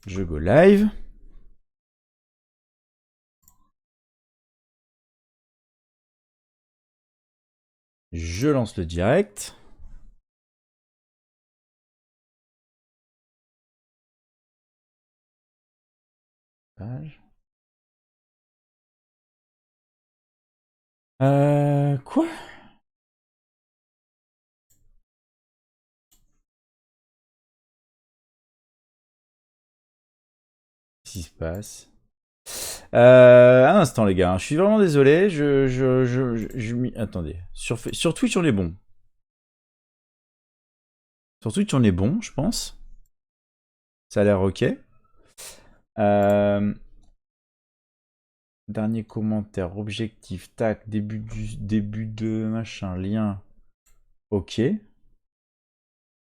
Je go live. Je lance le direct. Page. Quoi? Qu'est-ce qui se passe? Un instant, les gars. Je suis vraiment désolé. Attendez. Sur Twitch, on est bon. Sur Twitch, on est bon, je pense. Ça a l'air ok. Dernier commentaire, objectif, tac, début de machin, lien. Ok.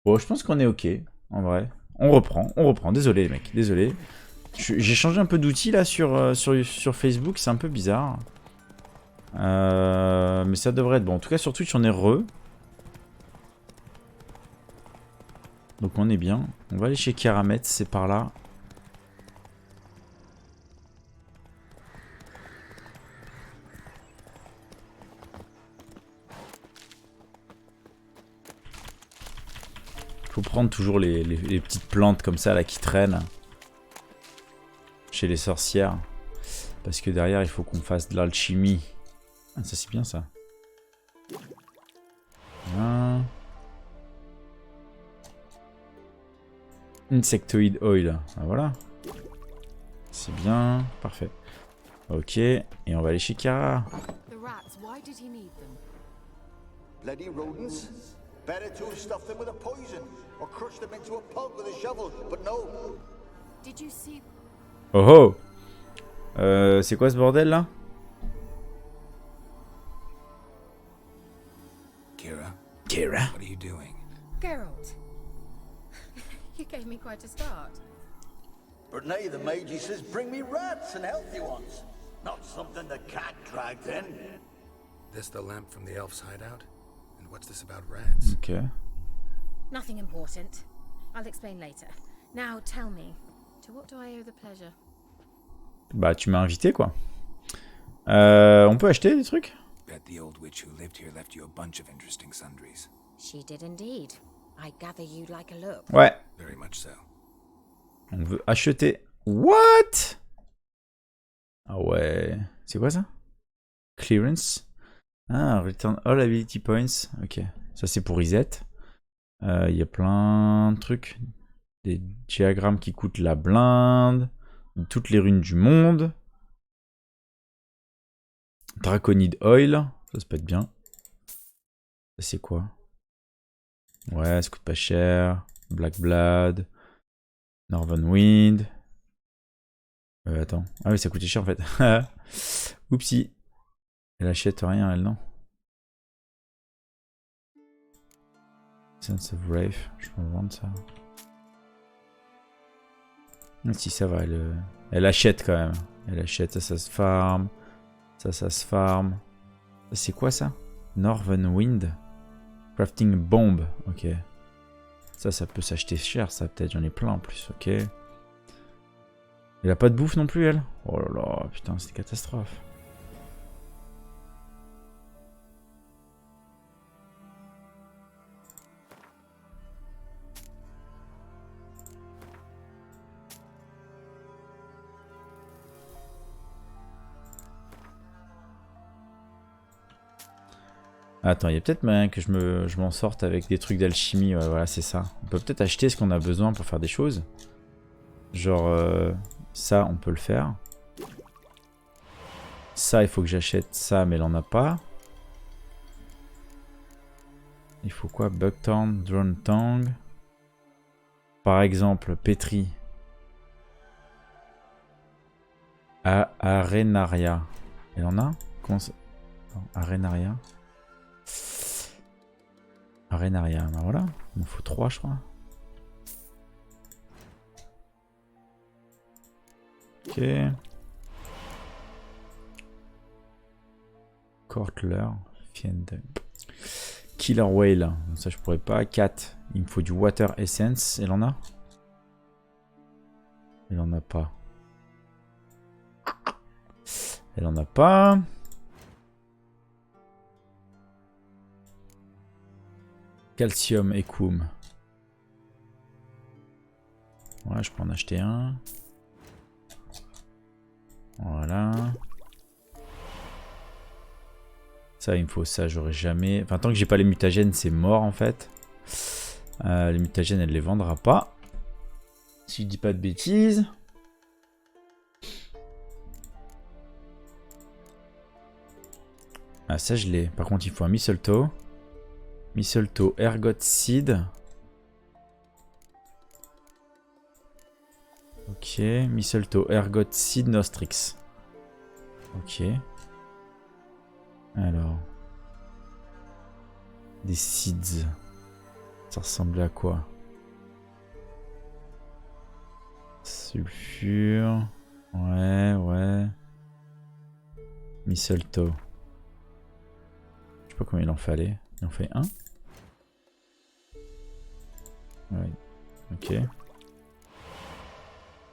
Bon, je pense qu'on est ok, en vrai. On reprend. Désolé, les mecs, désolé. J'ai changé un peu d'outil là sur Facebook, c'est un peu bizarre. Mais ça devrait être bon. En tout cas, sur Twitch, on est re. Donc on est bien. On va aller chez Keramet, c'est par là. Faut prendre toujours les petites plantes comme ça là qui traînent. Chez les sorcières. Parce que derrière, il faut qu'on fasse de l'alchimie. Ah, ça c'est bien ça. Voilà. Insectoid oil. Ah, voilà. C'est bien. Parfait. Ok. Et on va aller chez Kara. Bloody rodents. Better to have stuffed them with a poison or crushed them into a pulp with a shovel, but no. Did you see? Oh oh. C'est quoi ce bordel là? Kira? Kira. What are you doing? Geralt. You gave me quite a start. But nay, the mage he says bring me rats and healthy ones. Not something the cat dragged in. This the lamp from the elf's hideout? And what's this about rats? Ok. Nothing important. I'll explain later. Now tell me, to what do I owe the pleasure? Bah tu m'as invité quoi. On peut acheter des trucs? Bet the old witch who lived here left you a bunch of interesting sundries. She did indeed. I gather you'd like a look. Ouais. Very much so. On veut acheter. What? Ah ouais. C'est quoi ça? Clearance. Ah, return all ability points. Ok. Ça c'est pour reset. Il y a plein de trucs. Des diagrammes qui coûtent la blinde. Toutes les runes du monde. Draconid oil. Ça peut être bien. Ça c'est quoi? Ouais, ça coûte pas cher. Black Blood. Northern Wind. Attends. Ah oui, ça coûtait cher en fait. Oupsie. Elle achète rien, elle, non? Sense of Wraith. Je peux vendre ça. Ah, si, ça va. Elle achète quand même. Elle achète. Ça se farm. Ça se farm. C'est quoi ça? Northern Wind. Crafting Bomb. Ok. Ça peut s'acheter cher, ça, peut-être. J'en ai plein en plus. Ok. Elle a pas de bouffe non plus, elle? Oh là là, putain, c'est une catastrophe. Attends, il y a peut-être moyen que je m'en sorte avec des trucs d'alchimie. Ouais, voilà, c'est ça. On peut peut-être acheter ce qu'on a besoin pour faire des choses. Genre, ça, on peut le faire. Ça, il faut que j'achète ça, mais elle en a pas. Il faut quoi? Buckthorn, Drone Tang. Par exemple, Petri. Arenaria. Elle en a? Comment ça? Arenaria. Arenaria, ben voilà. Il m'en faut 3, je crois. Ok. Kortler. Fiend. Killer Whale. Ça, je pourrais pas. 4. Il me faut du Water Essence. Elle en a? Elle en a pas. Elle en a pas. Calcium Equum. Ouais, je peux en acheter un. Voilà. Ça, il me faut ça, j'aurais jamais... Enfin, tant que j'ai pas les mutagènes, c'est mort en fait. Les mutagènes, elle les vendra pas. Si je dis pas de bêtises. Ah, ça je l'ai. Par contre, il faut un mistletoe. Mistletoe, ergot seed. Ok. Mistletoe, ergot seed, nostrix. Ok. Alors. Des seeds. Ça ressemblait à quoi? Sulfure. Ouais, ouais. Mistletoe. Je sais pas combien il en fallait. Il en fait un. Ouais. Ok.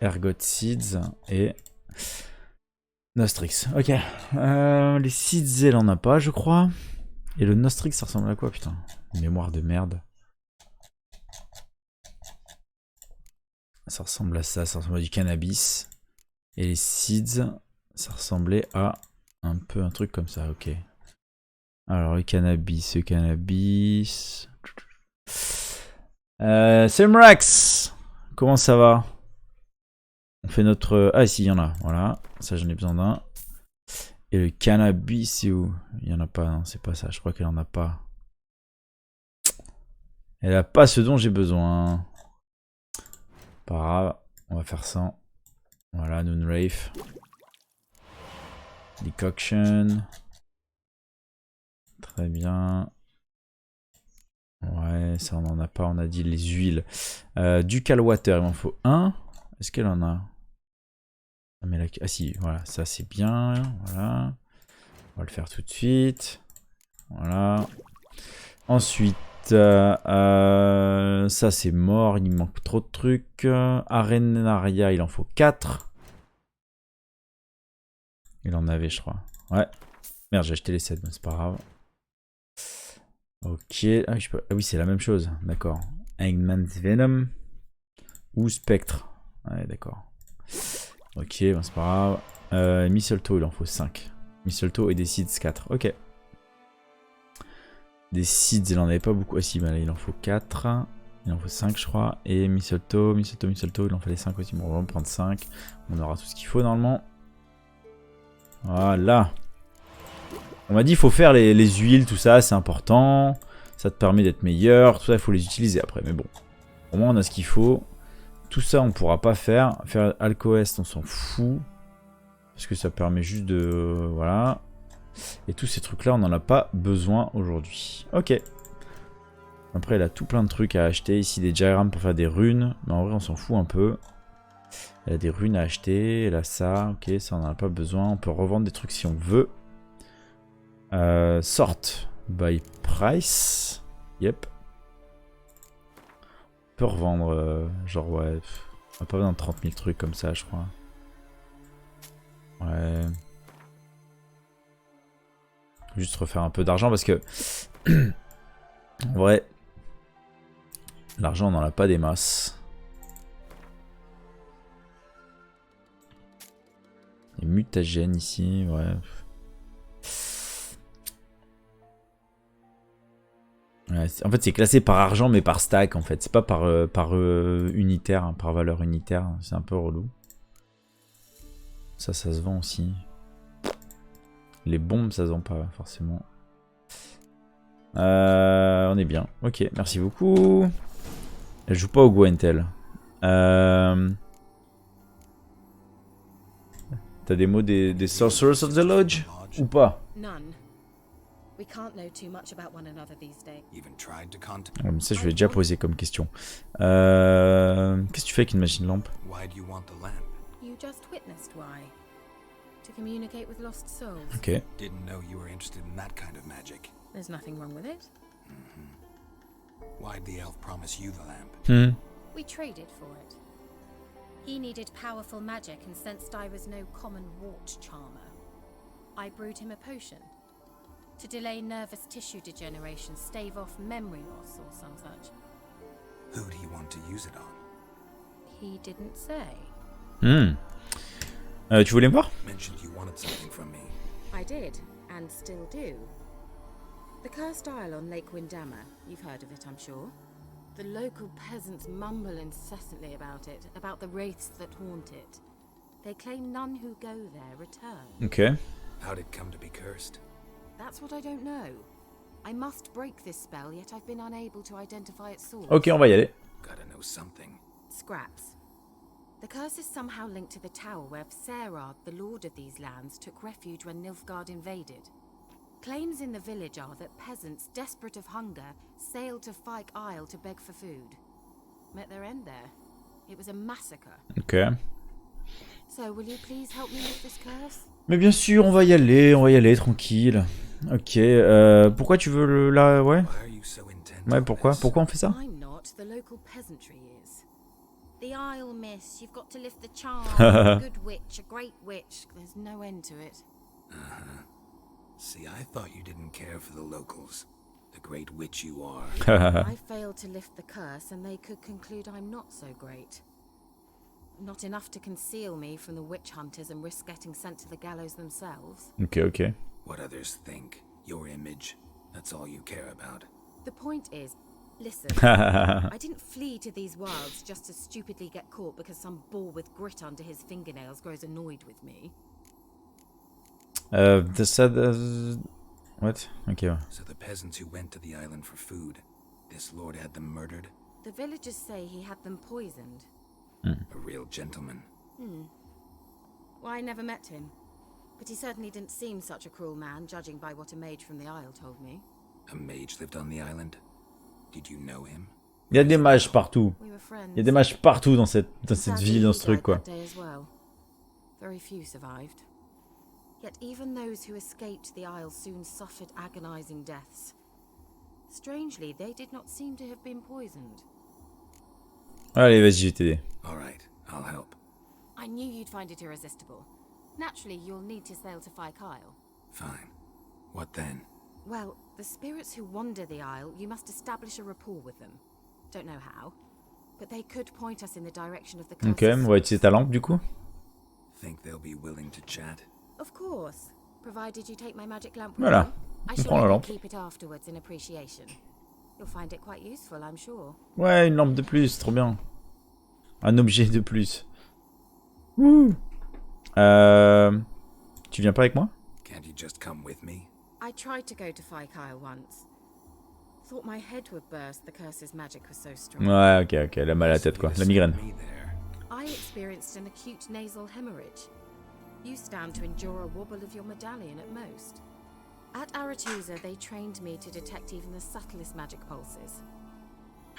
Ergot Seeds et Nostrix. Ok. Les Seeds, elle en a pas, je crois. Et le Nostrix, ça ressemble à quoi, putain? Mémoire de merde. Ça ressemble à ça ressemble à du cannabis. Et les Seeds, ça ressemblait à un peu un truc comme ça, ok. Alors, le cannabis. Semrax, comment ça va? On fait notre... Ah si, il y en a, voilà. Ça, j'en ai besoin d'un. Et le cannabis, c'est où? Il y en a pas, non, c'est pas ça. Je crois qu'elle en a pas. Elle a pas ce dont j'ai besoin. Pas grave, on va faire ça. Voilà, Noonwraith. Decoction. Très bien. Ouais, ça on en a pas, on a dit les huiles. Du Calwater, il m'en faut un. Est-ce qu'elle en a? Ah si, voilà, ça c'est bien. Voilà. On va le faire tout de suite. Voilà. Ensuite, ça c'est mort, il manque trop de trucs. Arenaria, il en faut 4. Il en avait, je crois. Ouais. Merde, j'ai acheté les 7, mais c'est pas grave. Ok. Ah oui, c'est la même chose. D'accord. Hangman's Venom. Ou Spectre. Ouais, d'accord. Ok, bon, c'est pas grave. Mistletoe, il en faut 5. Mistletoe et des seeds 4. Ok. Des seeds, il en avait pas beaucoup. Ah si, bah là, il en faut 4. Il en faut 5, je crois. Et Mistletoe, il en fallait 5 aussi. Bon, on va en prendre 5. On aura tout ce qu'il faut normalement. Voilà. On m'a dit il faut faire les huiles, tout ça, c'est important. Ça te permet d'être meilleur. Tout ça, il faut les utiliser après. Mais bon, au moins on a ce qu'il faut. Tout ça, on pourra pas faire. Faire Alcoest, on s'en fout. Parce que ça permet juste de... Voilà. Et tous ces trucs-là, on n'en a pas besoin aujourd'hui. Ok. Après, elle a tout plein de trucs à acheter. Ici, des diagrammes pour faire des runes. Mais en vrai, on s'en fout un peu. Elle a des runes à acheter. Elle a ça. Ok, ça, on n'en a pas besoin. On peut revendre des trucs si on veut. Sort by price. Yep. On peut revendre, genre, ouais. On n'a pas besoin de 30 000 trucs comme ça, je crois. Ouais. Juste refaire un peu d'argent parce que... en vrai... L'argent, on n'en a pas des masses. Les mutagènes ici, ouais. Ouais, en fait, c'est classé par argent, mais par stack, en fait. C'est pas par unitaire, hein, par valeur unitaire. C'est un peu relou. Ça se vend aussi. Les bombes, ça se vend pas, forcément. On est bien. Ok, merci beaucoup. Elle joue pas au Gwent, elle. T'as des mots des Sorcerers of the Lodge ou pas? None. We can't know too much about one another these days. Even tried to contact. Ouais, mais ça, je vais déjà poser comme question. Qu'est-ce que tu fais avec une machine lampe? Why do you want the lamp? You just witnessed why. To communicate with lost souls. Ok. Didn't know you were interested in that kind of magic. There's nothing wrong with it. Why'd the elf promise you the lamp? We traded for it. He needed powerful magic and sensed I was no common wart charmer. I brewed him a potion to delay nervous tissue degeneration, stave off memory loss or some such. Who'd he want to use it on? He didn't say. Tu voulais me voir? Mentioned you wanted something from me. I did, and still do. The cursed isle on Lake Windammer, you've heard of it, I'm sure. The local peasants mumble incessantly about it, about the wraiths that haunt it. They claim none who go there return. Ok. How'd it come to be cursed? That's what I don't know. I must break this spell, yet I've been unable to identify its source. Ok, on va y aller. Gotta know something. Scraps. The curse is somehow linked to the tower where Serard, the lord of these lands, took refuge when Nilfgaard invaded. Claims in the village are that peasants, desperate of hunger, sailed to Fyke Isle to beg for food. Met their end there. It was a massacre. Ok. So, will you please help me with this curse? Mais bien sûr, on va y aller, tranquille. Ok, pourquoi tu veux le... là, ouais? Why are you so intent Ouais, on pourquoi? this? Pourquoi on fait ça? I'm not. The local peasantry is. The Isle, miss. You've got to lift the charm. A good witch, a great witch. There's no end to it. See, I thought you didn't care for the locals. The great witch you are. I failed to lift the curse, and they could conclude I'm not so great. Not enough to conceal me from the witch hunters and risk getting sent to the gallows themselves. Ok, ok. What others think, your image, that's all you care about. The point is, listen, I didn't flee to these wilds just to stupidly get caught because some boar with grit under his fingernails grows annoyed with me. What? Ok, ouais. So the peasants who went to the island for food, this lord had them murdered? The villagers say he had them poisoned. A real gentleman. Well, I never met him. But he certainly didn't seem such a cruel man, judging by what a mage from the Isle told me. A mage lived on the island? Did you know him? Il y a des mages partout. We were friends. Il y a des mages partout dans cette Sadly, ville, dans ce he truc, died quoi. that day as well. Very few survived. Yet even those who escaped the Isle soon suffered agonizing deaths. Strangely, they did not seem to have been poisoned. Allez, vas-y, je vais t'aider. Alright, I'll help. I knew you'd find it irresistible. Naturally, you'll need to sail to Fyke Isle. Fine. What then? Well, the spirits who wander the Isle, you must establish a rapport with them. Don't know how, but they could point us in the direction of the curse. Ok, on va utiliser ta lampe, du coup. Think they'll be willing to chat? Of course, provided you take my magic lamp with Voilà. you. I On shall prend la let you lampe. keep it afterwards in appreciation. You'll find it quite useful, I'm sure. Ouais, une lampe de plus, trop bien. Un objet de plus. Wouh. Tu viens pas avec moi? Can't you just come with me? I tried to go to Fyke Isle once. Thought my head would burst, the curse's magic was so strong. Ouais, ok, ok, elle a mal à la tête, quoi. La migraine. Me there. I experienced an acute nasal hemorrhage. You stand to endure a wobble of your medallion at most. At Aretusa, they trained me to detect even the subtlest magic pulses.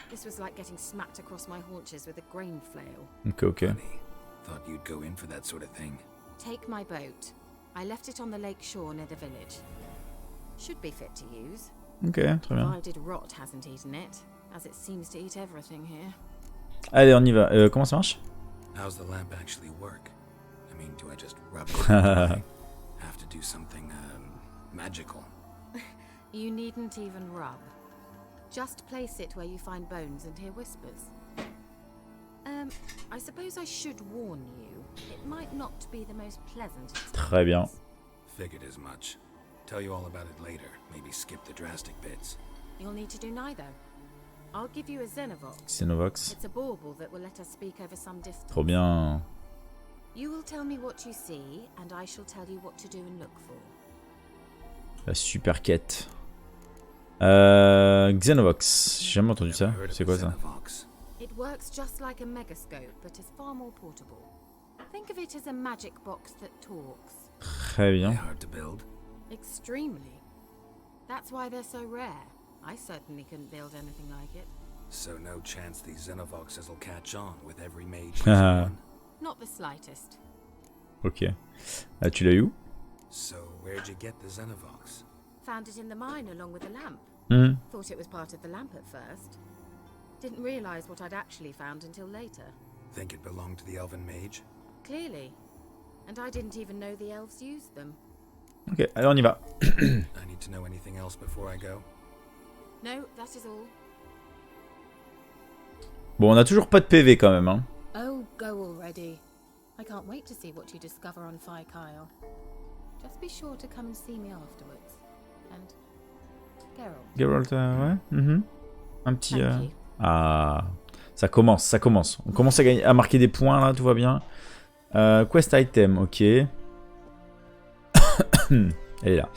This was like getting smacked across my haunches with a grain flail. Ok, ok. Funny. Thought you'd go in for that sort of thing. Take my boat. I left it on the lake shore near the village. Should be fit to use, Ok, très bien. provided rot hasn't eaten it, as it seems to eat everything here. Allez, on y va. Comment ça marche? How's the lamp actually work? I mean, do I just rub it? Do I have to do something, magical? You needn't even rub. Just place it where you find bones and hear whispers. I suppose I should warn you. It might not be the most pleasant Très bien. experience. Figured as much. Tell you all about it later. Maybe skip the drastic bits. You'll need to do neither. I'll give you a Xenovox. Xenovox. It's a bauble that will let us speak over some distance. Trop bien. You will tell me what you see, and I shall tell you what to do and look for. La super quête. Xenovox. J'ai jamais entendu ça. Never heard of C'est a quoi ça? Xenovox. It works just like a megascope, but is far more portable. Think of it as a magic box that talks. Très They bien. hard to build? Extremely. That's why they're so rare. I certainly couldn't build anything like it. So no chance these Xenovoxes will catch on with every mage using one. Not the slightest. Ok. Tu l'as eu où? So where'd you get the Xenovox? Found it in the mine along with the lamp. Hmm. Thought it was part of the lamp at first. Didn't realize what I'd actually found until later. Think it belonged to the elven mage? Clearly. And I didn't even know the elves used them. Ok, allez, on y va. I need to know anything else before I go? No, that is all. Bon, on a toujours pas de PV quand même, hein. Oh, go already. I can't wait to see what you discover on Phi Kyle. Just be sure to come and see me afterwards. And Geralt. Geralt, ouais. Un petit... Thank you. Ah, ça commence. On commence à marquer des points là, tout va bien. Quest item, ok. Elle est là.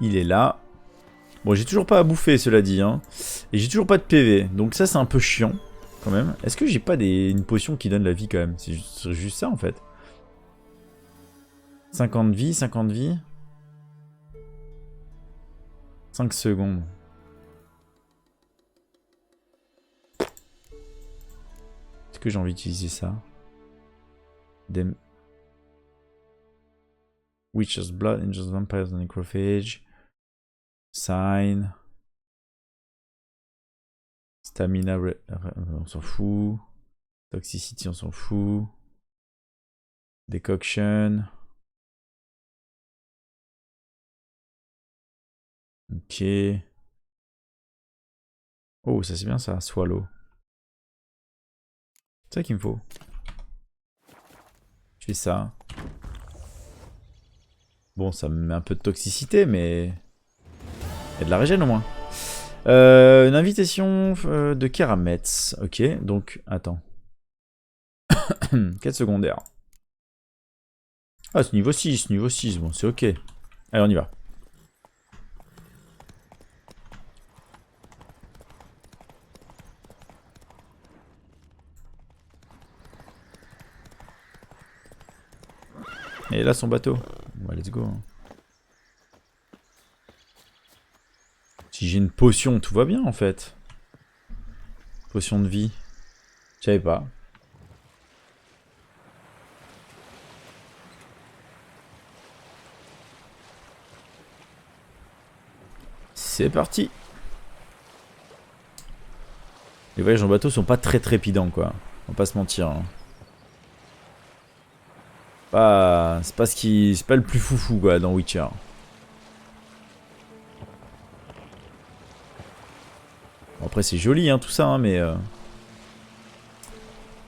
Il est là. Bon, j'ai toujours pas à bouffer, cela dit, hein. Et j'ai toujours pas de PV, donc ça c'est un peu chiant, quand même. Est-ce que j'ai pas une potion qui donne la vie, quand même? C'est juste ça, en fait. 50 vie, 50 vie. 5 secondes. Est-ce que j'ai envie d'utiliser ça? Witch's Blood, Angels, Vampires, Necrophage. Sign. Stamina, on s'en fout. Toxicity, on s'en fout. Decoction. Ok. Oh, ça c'est bien ça, Swallow. C'est ça qu'il me faut. Je fais ça. Bon, ça me met un peu de toxicité, mais... il y a de la régène au moins. Une invitation de Kerametz. Ok, donc, attends. Quête secondaire. Ah, c'est niveau 6, bon, c'est ok. Allez, on y va. Et là, son bateau. Bon, let's go. Si j'ai une potion, tout va bien en fait. Potion de vie. Je savais pas. C'est parti. Les voyages en bateau sont pas très trépidants quoi. On va pas se mentir. Hein. C'est pas le plus foufou quoi dans Witcher. Bon, après c'est joli hein, tout ça hein, mais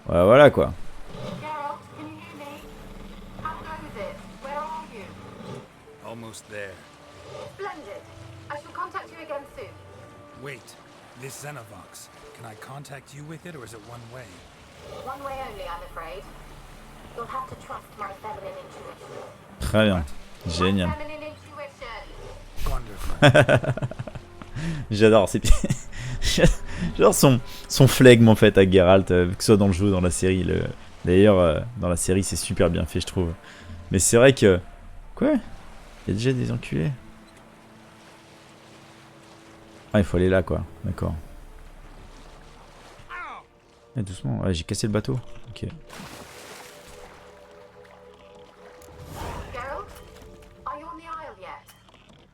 voilà quoi. Geralt, can you hear me? How goes it? Where are you? Almost there. Splendid. I shall contact you again soon. Wait, this Xenovox. Can I contact you with it, or is it one way? One way only, I'm afraid. You'll have to trust my feminine intuition. Très bien. Génial. My feminine intuition. Wonderful. J'adore, j'adore son flegme en fait à Geralt, que ce soit dans le jeu ou dans la série. D'ailleurs, dans la série, c'est super bien fait, je trouve. Mais c'est vrai que... Quoi? Il y a déjà des enculés. Ah, il faut aller là, quoi. D'accord. Eh, doucement. Ouais, j'ai cassé le bateau. Ok. Geralt, are you on the Isle yet?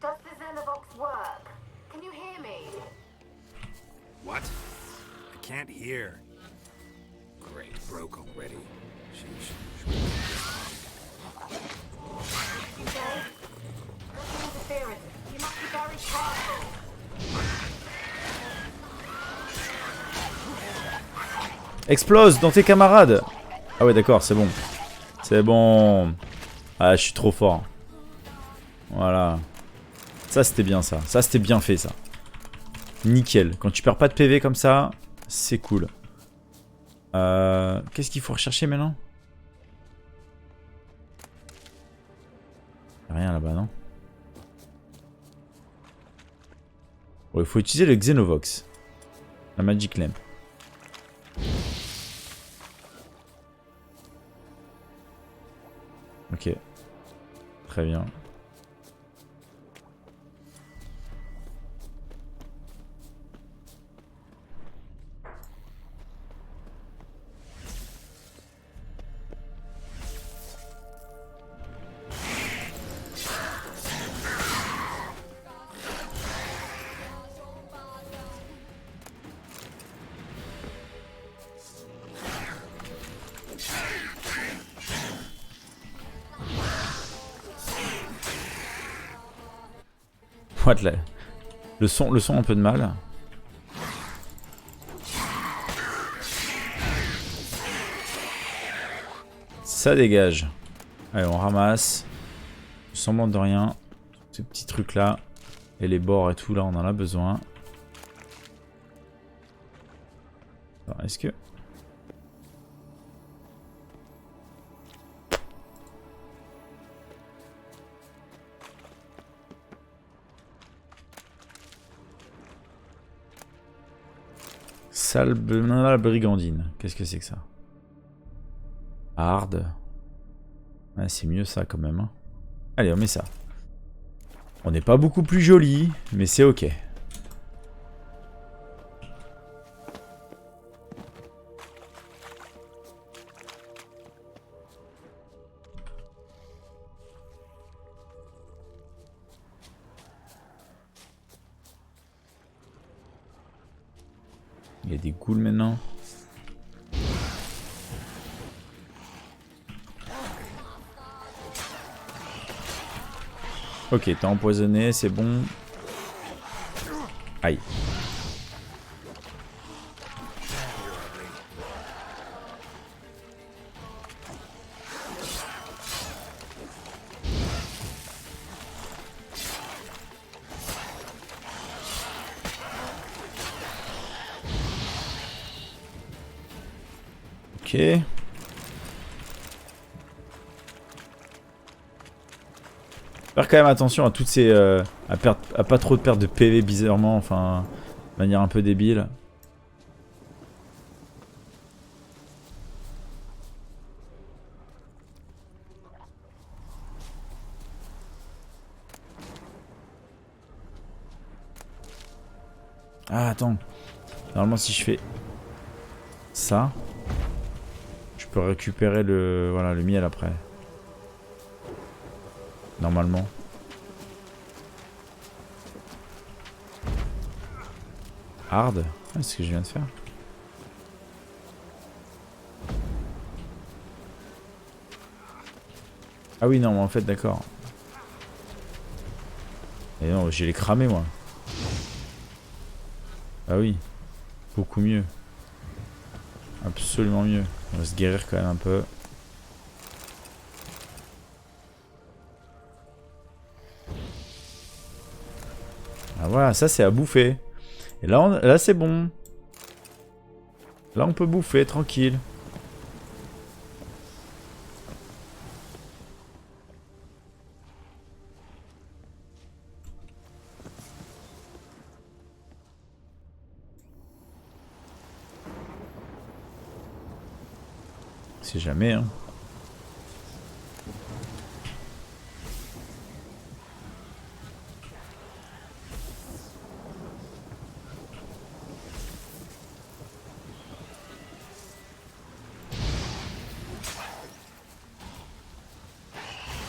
Does the Xenovox work? Can you hear me? What? I can't hear. Great, broke already. Sheesh. Okay. Good interference. You must be very careful. Explose dans tes camarades. Ah ouais, d'accord, c'est bon. C'est bon. Ah, je suis trop fort. Voilà. Ça, c'était bien, ça. Ça, c'était bien fait, ça. Nickel. Quand tu perds pas de PV comme ça, c'est cool. Qu'est-ce qu'il faut rechercher maintenant? Rien là-bas, non? Bon, il faut utiliser le Xenovox. La Magic Lamp. Ok. Très bien. What, là le son un peu de mal. Ça dégage. Allez, on ramasse. Semblant de rien. Ces petits trucs là. Et les bords et tout là, on en a besoin. Est-ce que... Sale brigandine. Qu'est-ce que c'est que ça? Hard. Ouais, c'est mieux ça quand même. Hein. Allez, on met ça. On n'est pas beaucoup plus joli, mais c'est ok. Il y a des ghouls maintenant. Ok, t'as empoisonné, c'est bon. Aïe. Ok. Faire quand même attention à toutes ces... à pas trop de perte de PV bizarrement, enfin... de manière un peu débile. Ah attends. Normalement si je fais... ça... je peux récupérer le... voilà, le miel après. Normalement. Hard. Ah, c'est ce que je viens de faire. Ah oui, non, mais en fait, d'accord. Et non, j'ai les cramé, moi. Ah oui. Beaucoup mieux. Absolument mieux. On va se guérir quand même un peu. Ah voilà, ça c'est à bouffer. Et là, là c'est bon. Là on peut bouffer tranquille. C'est jamais hein.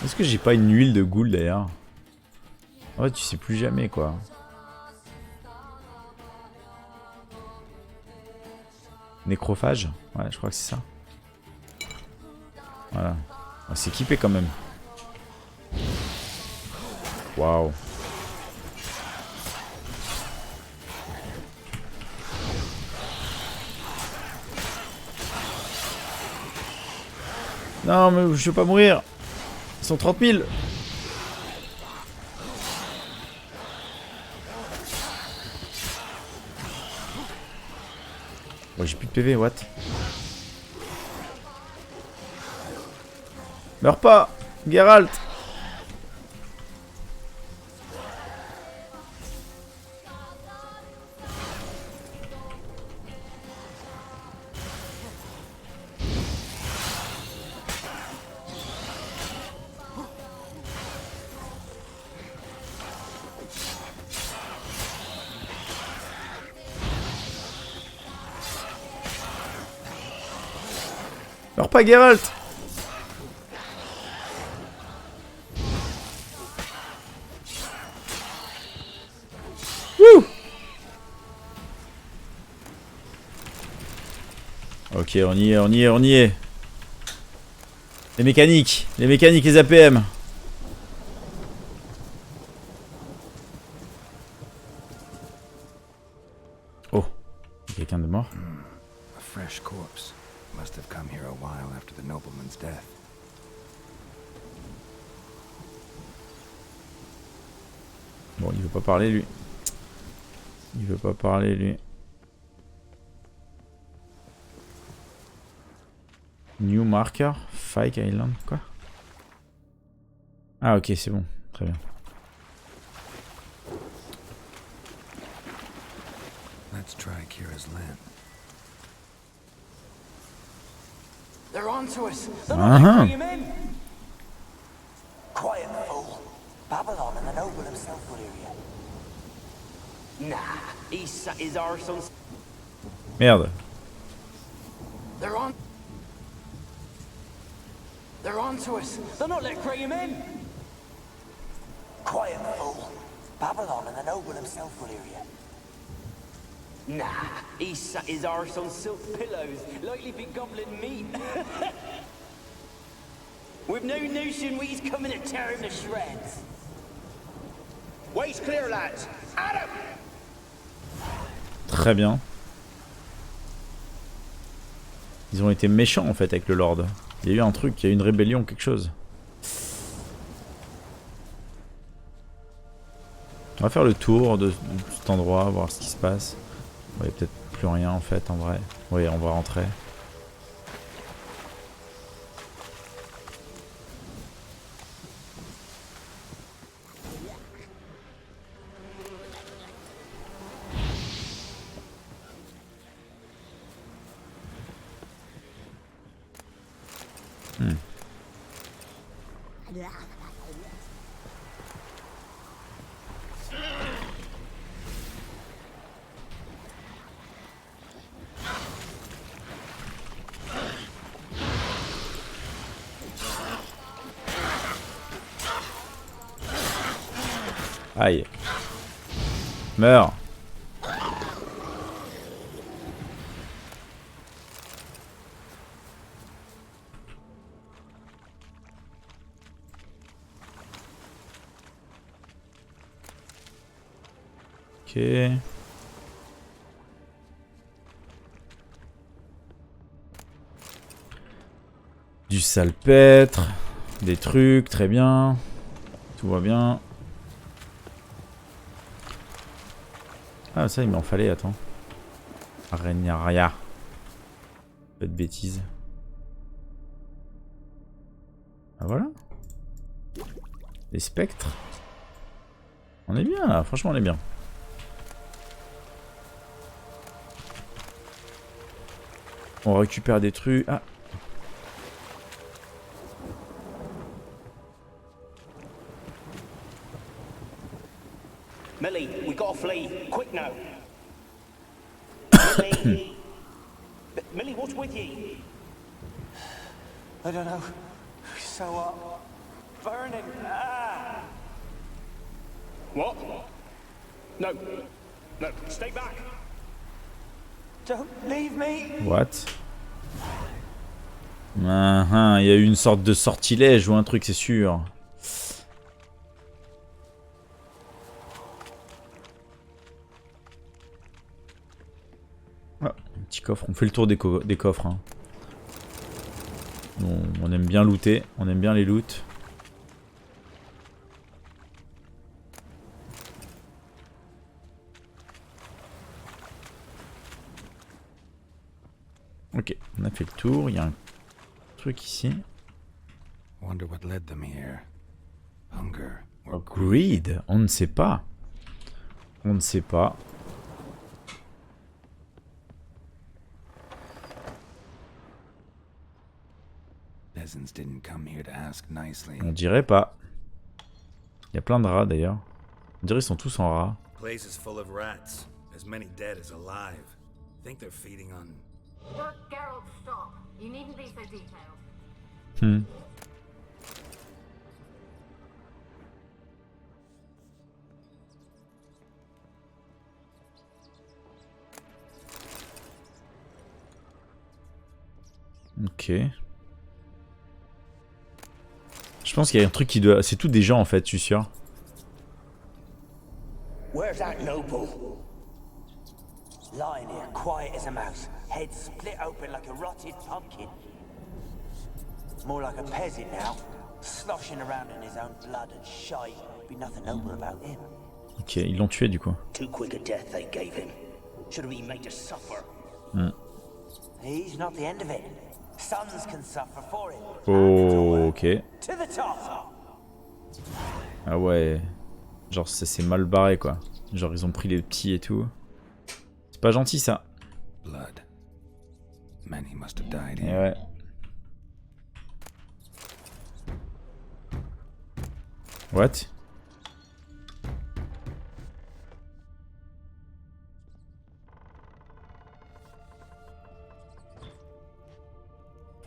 Est-ce que j'ai pas une huile de ghoul d'ailleurs? Ouais, tu sais plus jamais quoi. Nécrophage? Ouais, je crois que c'est ça. Voilà. On va s'équiper quand même. Waouh. Non, mais je veux pas mourir. Ils sont 30 000. Ouais, j'ai plus de PV, what? Meurs pas, Geralt. Meurs pas, Geralt. Wouh. Ok, on y est, on y est, on y est. Les mécaniques, les APM. fresh corpse. Must have come here a while after the nobleman's death. Bon, il veut pas parler lui. Il veut pas parler lui. New marker, Fyke Island, quoi? Ah ok, c'est bon, très bien. Let's try Kira's lamp. They're onto us. They're not letting him in. Quiet, fool. Babylon and the noble himself will hear you. Nah, he sat his arse on. Merde. They're on. They're onto us. They're not letting Graham in. Quiet, fool. Babylon and the noble himself will hear you. Nah, he sat his arse on silk pillows, likely be gobbling meat. With no notion he's coming to tear him to shreds. Waist clear, lads. Adam! Très bien. Ils ont été méchants en fait avec le Lord. Il y a eu un truc, il y a eu une rébellion, quelque chose. On va faire le tour de cet endroit, voir ce qui se passe. Il n'y a peut-être plus rien en fait en vrai. Oui, on va rentrer. Aïe. Meurs. Ok. Du salpêtre. Des trucs, très bien. Tout va bien. Ah ça il m'en fallait, attends. Arenaria. Pas de bêtises. Ah voilà. Les spectres. On est bien là, franchement on est bien. On récupère des trucs. Ah. Millie, we gotta flee. Quick now. Millie. Millie, what's with you? I don't know. So what? Burning. Ah. What? No. No, stay back. Don't leave me. What? Il y a eu une sorte de sortilège ou un truc, c'est sûr. Ah, un petit coffre. On fait le tour des coffres. Hein. On aime bien looter. On aime bien les loots. Ok, on a fait le tour. Il y a un truc ici. Wonder what led them here. Hunger or Greed, on ne sait pas. On ne sait pas. peasants didn't come here to ask nicely. On dirait pas. Il y a plein de rats d'ailleurs. On dirait qu'ils sont tous en rats. Place is full of rats. As many dead as alive. Think they're feeding on. Look, Geralt, stop. You needn't be so detailed. Ok. Je pense qu'il y a un truc qui doit... C'est tous des gens en fait, je suis sûr. Where's that noble? Lying here, quiet as a mouse, head split open like a rotted pumpkin. More like a peasant now, sloshing around in his own blood and shite. Be nothing noble about him. Ok, ils l'ont tué du coup. Too quick a death they gave him. Should have been made to suffer. He's not the end of it. Sons can suffer for it. Oh, ok. To the top. Ah ouais. Genre ça s'est mal barré quoi. Genre ils ont pris les petits et tout. C'est pas gentil ça. Blood. Many must have died Et here. ouais. What?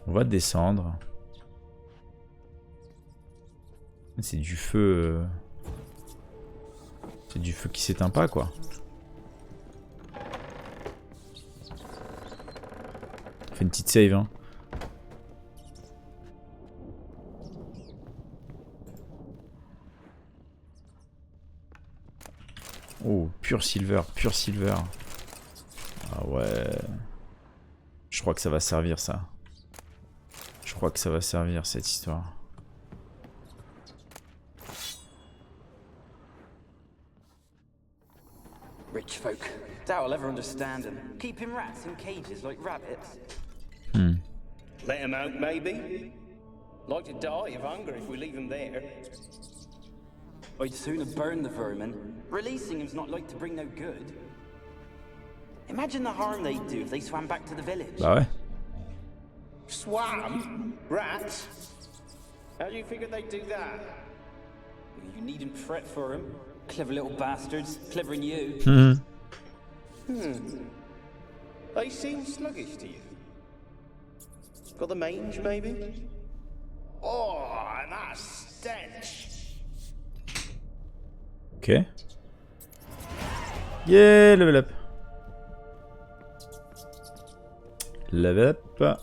On va descendre. C'est du feu. C'est du feu qui s'éteint pas quoi. On fait une petite save hein. Oh, pur silver, pur silver. Ah ouais. Je crois que ça va servir ça. Je crois que ça va servir cette histoire. Rich folk. Doubt I'll ever understand them. Keeping rats in cages like rabbits. Let him out, maybe? Like to die of hunger if we leave him there. I'd sooner burn the vermin. Releasing him's not like to bring no good. Imagine the harm they'd do if they swam back to the village. Bah ouais. Swam? Rats? How do you figure they'd do that? You needn't fret for him. Clever little bastards. Clever than you. They seem sluggish to you. Got the mange, maybe? Oh, and that stench! Ok. Yeah, level up. Level up.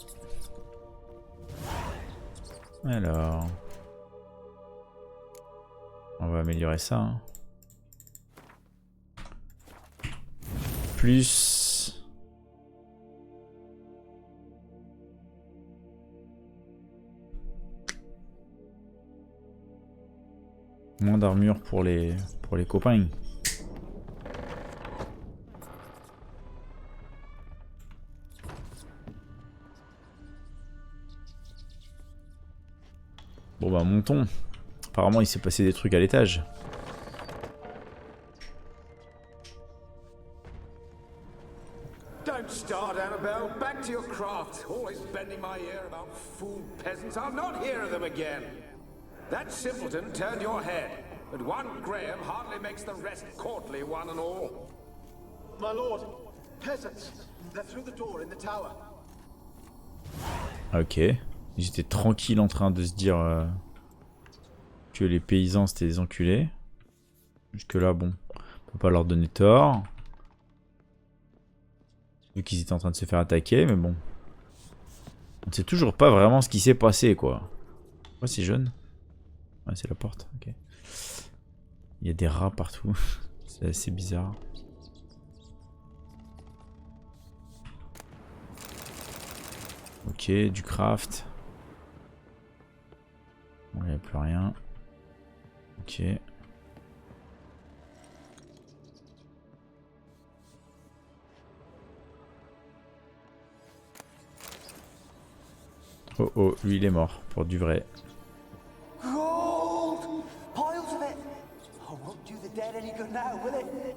Alors. On va améliorer ça. Hein. Plus. Moins d'armure pour les copains. Bon bah montons. Apparemment il s'est passé des trucs à l'étage. Don't start, Annabelle. Back to your craft. Always bending my ear about fool peasants. I'll not hear of them again. That simpleton turned your head, but one Graham hardly makes the rest courtly, one and all. My lord, peasants. They're through the door in the tower. Ok. Ils étaient tranquilles en train de se dire que les paysans c'était des enculés. Jusque là, bon, on peut pas leur donner tort. Vu qu'ils étaient en train de se faire attaquer, mais bon. On ne sait toujours pas vraiment ce qui s'est passé, quoi. Ouais, c'est jaune. Ouais, c'est la porte, ok. Il y a des rats partout. C'est assez bizarre. Ok, du craft. Bon, il n'y a plus rien. Ok. Oh oh, lui il est mort, pour du vrai. Gold! Piles of it! Oh, won't do the dead any good now, will it?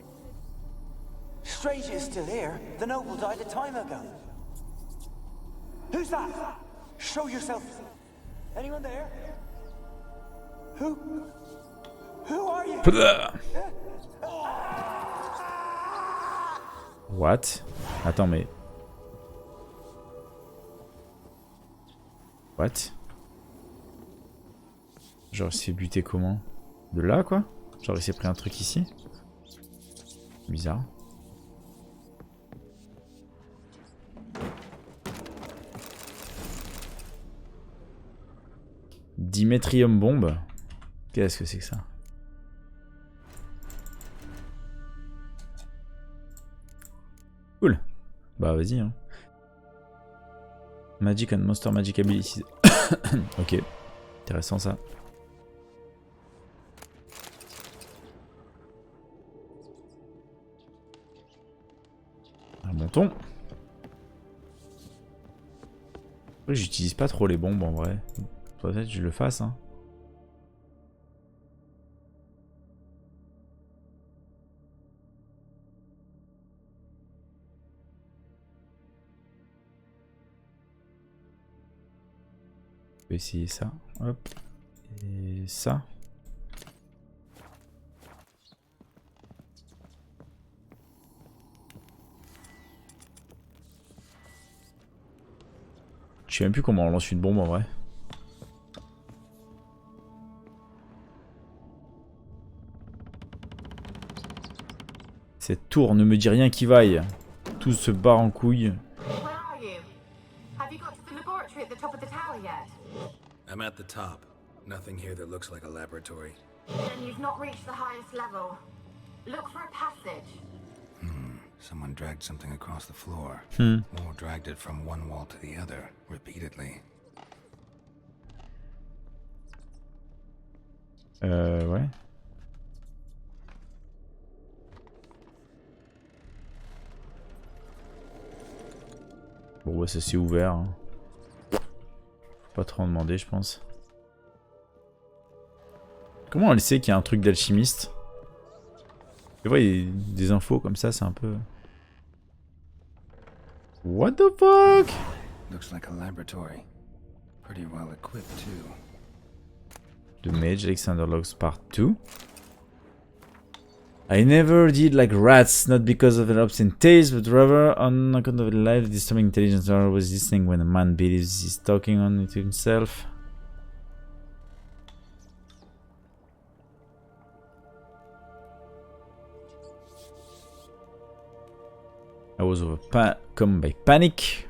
Strange it's still here. The noble died a time ago. Who's that? Show yourself. Anyone there? Who are you? What? Attends, mais... What? Genre il s'est buté comment? De là quoi? Genre il s'est pris un truc ici? Bizarre. Dimétrium bombe? Qu'est-ce que c'est que ça? Cool. Bah vas-y hein. Magic and Monster Magic Abilities. Ok, intéressant ça. Remontons. J'utilise pas trop les bombes en vrai. Peut-être que je le fasse. Hein. Je vais essayer ça. Hop. Et ça. Je sais même plus comment on lance une bombe en vrai. Cette tour ne me dit rien qui vaille. Tout se barre en couille. Where are you? Have you got to the laboratory at the top of the tower yet? I'm at the top. Nothing here that looks like a laboratory. Then you've not reached the highest level. Look for a passage. Someone dragged something across the floor. Or dragged it from one wall to the other, repeatedly. Ouais. Bon bah ça c'est ouvert. Hein. Faut pas trop en demander je pense. Comment elle sait qu'il y a un truc d'alchimiste? Tu vois, il y a des infos comme ça, c'est un peu... What the fuck? Looks like a laboratory. Pretty well equipped too. The Mage Alexander Logs Part 2. I never did like rats, not because of their obscene taste, but rather on account of the life disturbing intelligence I was listening when a man believes he's talking only to himself. I was overcome by panic.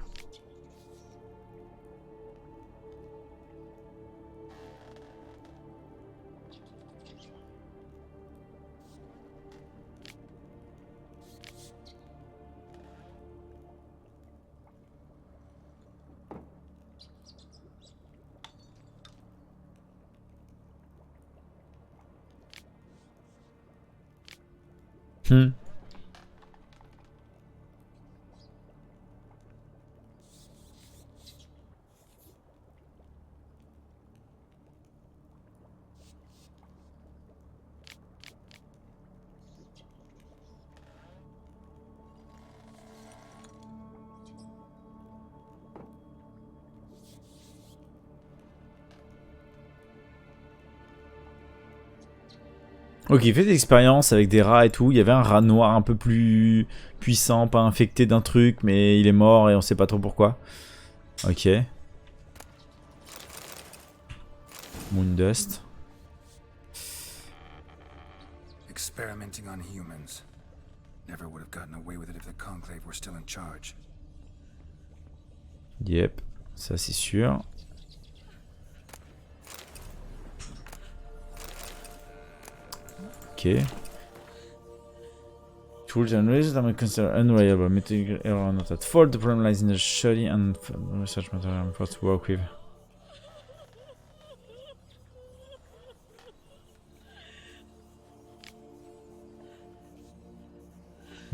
Ok, il fait des expériences avec des rats et tout. Il y avait un rat noir un peu plus puissant, pas infecté d'un truc, mais il est mort et on sait pas trop pourquoi. Ok. Moondust. Experimenting on humans. Never would have gotten away with it if the Conclave were still in charge. Yep, ça c'est sûr. Ok. Tools and results are considered unreliable. Material error are not at fault. The problem lies in the shoddy and research material I'm forced to work with.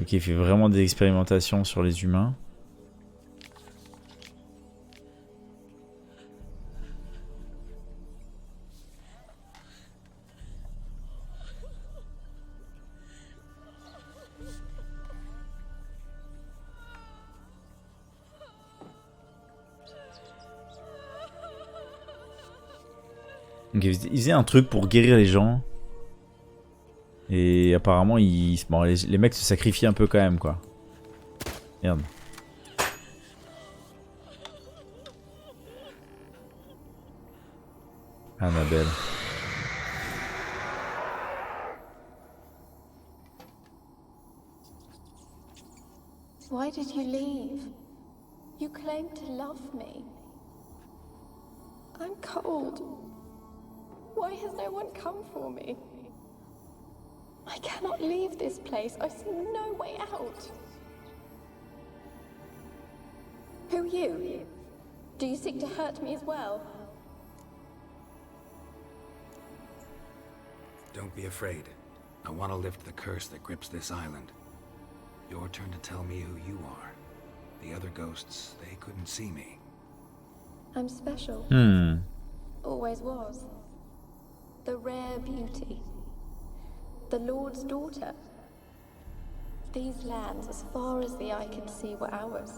Ok, il fait vraiment des expérimentations sur les humains. Donc, il faisait un truc pour guérir les gens. Et apparemment, bon, les mecs se sacrifient un peu quand même, quoi. Merde. Annabelle. Why did you leave? You claimed to love me. I'm cold. Why has no one come for me? I cannot leave this place. I see no way out. Who are you? Do you seek to hurt me as well? Don't be afraid. I want to lift the curse that grips this island. Your turn to tell me who you are. The other ghosts, they couldn't see me. I'm special. Always was. The rare beauty. The Lord's daughter. These lands, as far as the eye could see, were ours.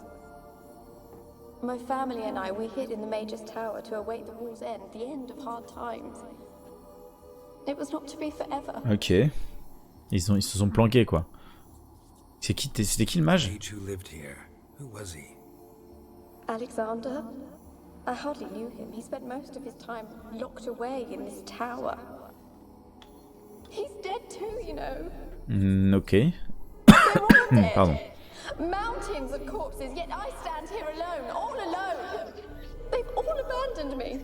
My family and I, we hid in the Mage's Tower to await the war's end, the end of hard times. It was not to be forever. Ok. Ils se sont planqués, quoi. C'était qui le mage? Mage who lived here. Who was he? Alexander? I hardly knew him. He spent most of his time locked away in this tower. He's dead too, you know. Ok. They're all dead. Pardon. Mountains of corpses, yet I stand here alone, all alone. They've all abandoned me.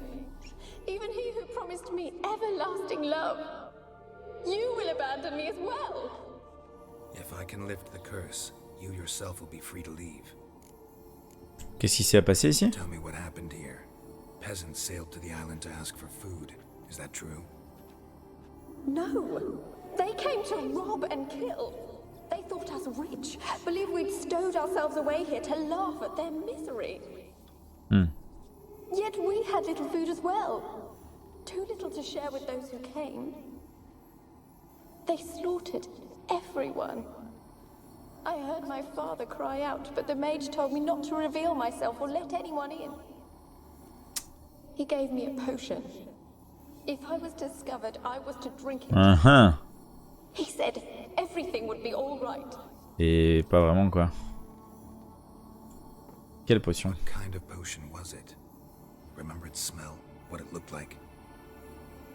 Even he who promised me everlasting love. You will abandon me as well. If I can lift the curse, you yourself will be free to leave. Qu'est-ce qui s'est passé ici? Tell me what happened here. Peasants sailed to the island to ask for food. Is that true? No. They came to rob and kill. They thought us rich, believed we'd stowed ourselves away here to laugh at their misery. Yet we had little food as well. Too little to share with those who came. They slaughtered everyone. I heard my father cry out, but the mage told me not to reveal myself or let anyone in. He gave me a potion. If I was discovered, I was to drink it. He said everything would be all right. Et pas vraiment, quoi. Quelle potion? What kind of potion was it? Remember its smell? What it looked like?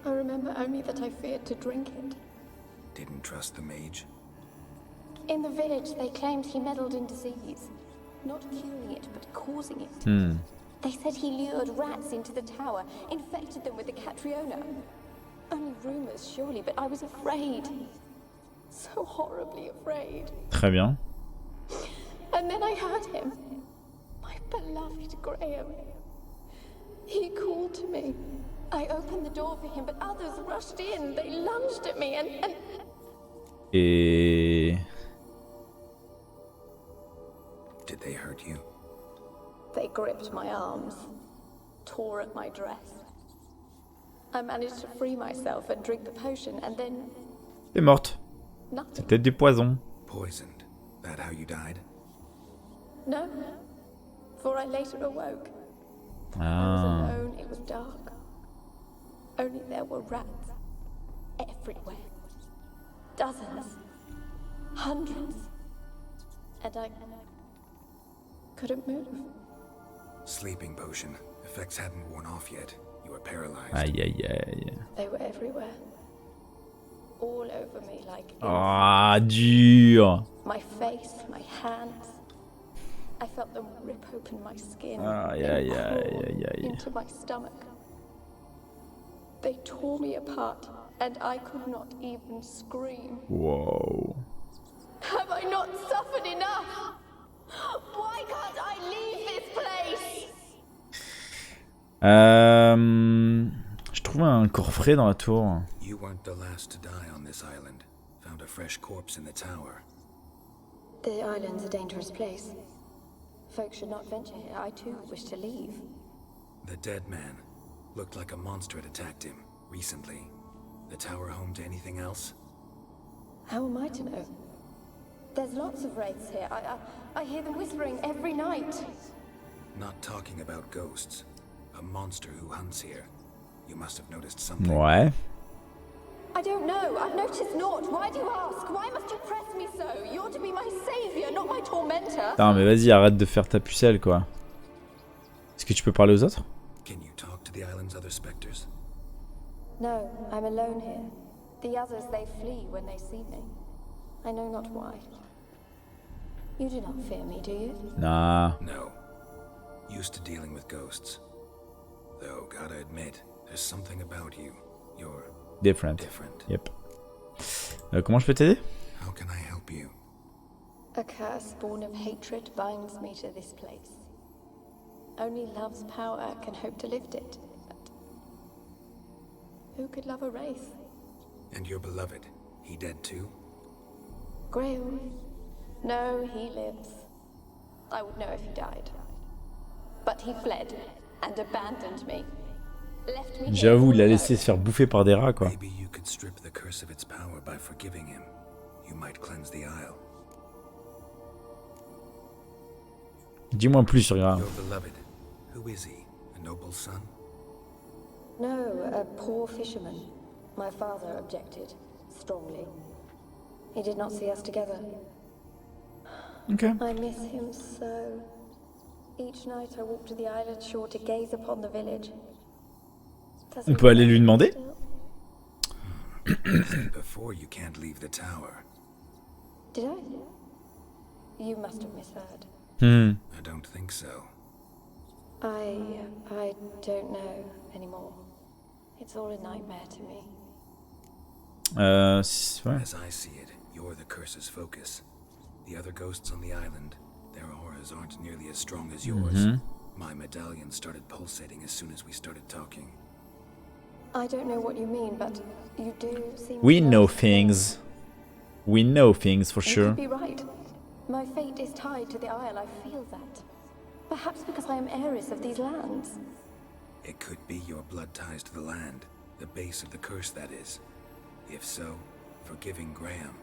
I remember only that I feared to drink it. Didn't trust the mage? In the village, they claimed he meddled in disease. Not curing it, but causing it. They said he lured rats into the tower, infected them with the Catriona. Only rumors, surely, but I was afraid. So horribly afraid. Très bien. And then I heard him. My beloved Graham. He called to me. I opened the door for him, but others rushed in. They lunged at me and... Et... Did they hurt you? They gripped my arms, tore at my dress. I managed to free myself and drink the potion, and then... T'es morte. Nothing. C'était du poison. Poisoned. That how you died? No, for I later awoke. I Ah. was alone, it was dark. Only there were rats everywhere. Dozens. Hundreds. And I couldn't move. Sleeping potion. Effects hadn't worn off yet. You were paralyzed. Aïe aïe aïe. They were everywhere. All over me like Ah, dur. my face, my hands. I felt them rip open my skin Aïe and aïe crawl aïe aïe aïe. into my stomach. They tore me apart, and I could not even scream. Wow. Have I not suffered enough? Why can't I leave this place? Je trouvais un coffret dans la tour. You weren't the last to die on this island. Found a fresh corpse in the tower. The island's a dangerous place. Folks should not venture here. I too wish to leave. The dead man. Looked like a monster had attacked him recently. The tower home to anything else? How am I to know? There's lots of wraiths here. I hear them whispering every night. Not talking about ghosts. A monster who hunts here. You must have noticed something. Ouais. I don't know. I've noticed naught. Why do you ask? Why must you press me so? You're to be my savior, not my tormentor. Putain, mais vas-y, arrête de faire ta pucelle, quoi. Est-ce que tu peux parler aux autres? Can you talk to the island's other specters? No, I'm alone here. The others, they flee when they see me. I know not why. You do not fear me, do you? Nah. No. Used to dealing with ghosts. Though, gotta admit, there's something about you. You're Different. Yep. Comment je peux t'aider? How can I help you? A curse born of hatred binds me to this place. Only love's power can hope to lift it. But who could love a wraith? And your beloved, he dead too? Graham? No, he lives. I would know if he died. But he fled and abandoned me. Left me. J'avoue, il a laissé se faire bouffer par des rats, quoi. Maybe you could strip the curse of its power by forgiving him. You might cleanse the Isle. Dis-moi plus sur Graham. Your beloved, who is he? A noble son? No, a poor fisherman. My father objected strongly. He did not see us together. Okay. I miss him so. Each night I walk to the island shore to gaze upon the village. On peut aller lui demander? Before you can't leave the tower. Did I? You must have misheard. I don't think so. I don't know anymore. It's all a nightmare to me. Ouais. As I see it, you're the curse's focus. The other ghosts on the island, their auras aren't nearly as strong as yours. My medallion started pulsating as soon as we started talking. I don't know what you mean, but you do seem. We know things. We know things for You sure. could be right. My fate is tied to the Isle, I feel that. Perhaps because I am heiress of these lands. It could be your blood ties to the land, the base of the curse, that is. If so, forgiving Graham,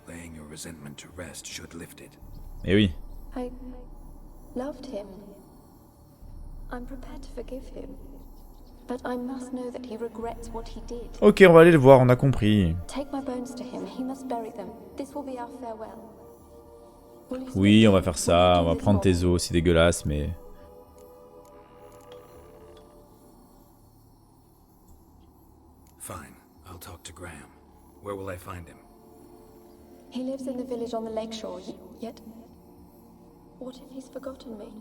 laying your resentment to rest should lift it. Eh oui. I loved him. I'm prepared to forgive him. But I must know that he regrets what he did. Ok, on va aller le voir, on a compris. Take my bones to him. He must bury them. This will be our farewell. Will you Oui, stay? on va faire ça, on Will you va do this prendre for tes me? os, c'est dégueulasse, mais... Fine, I'll talk to Graham. Where will I find him? He lives in the village on the lakeshore, yet... What if he's forgotten me?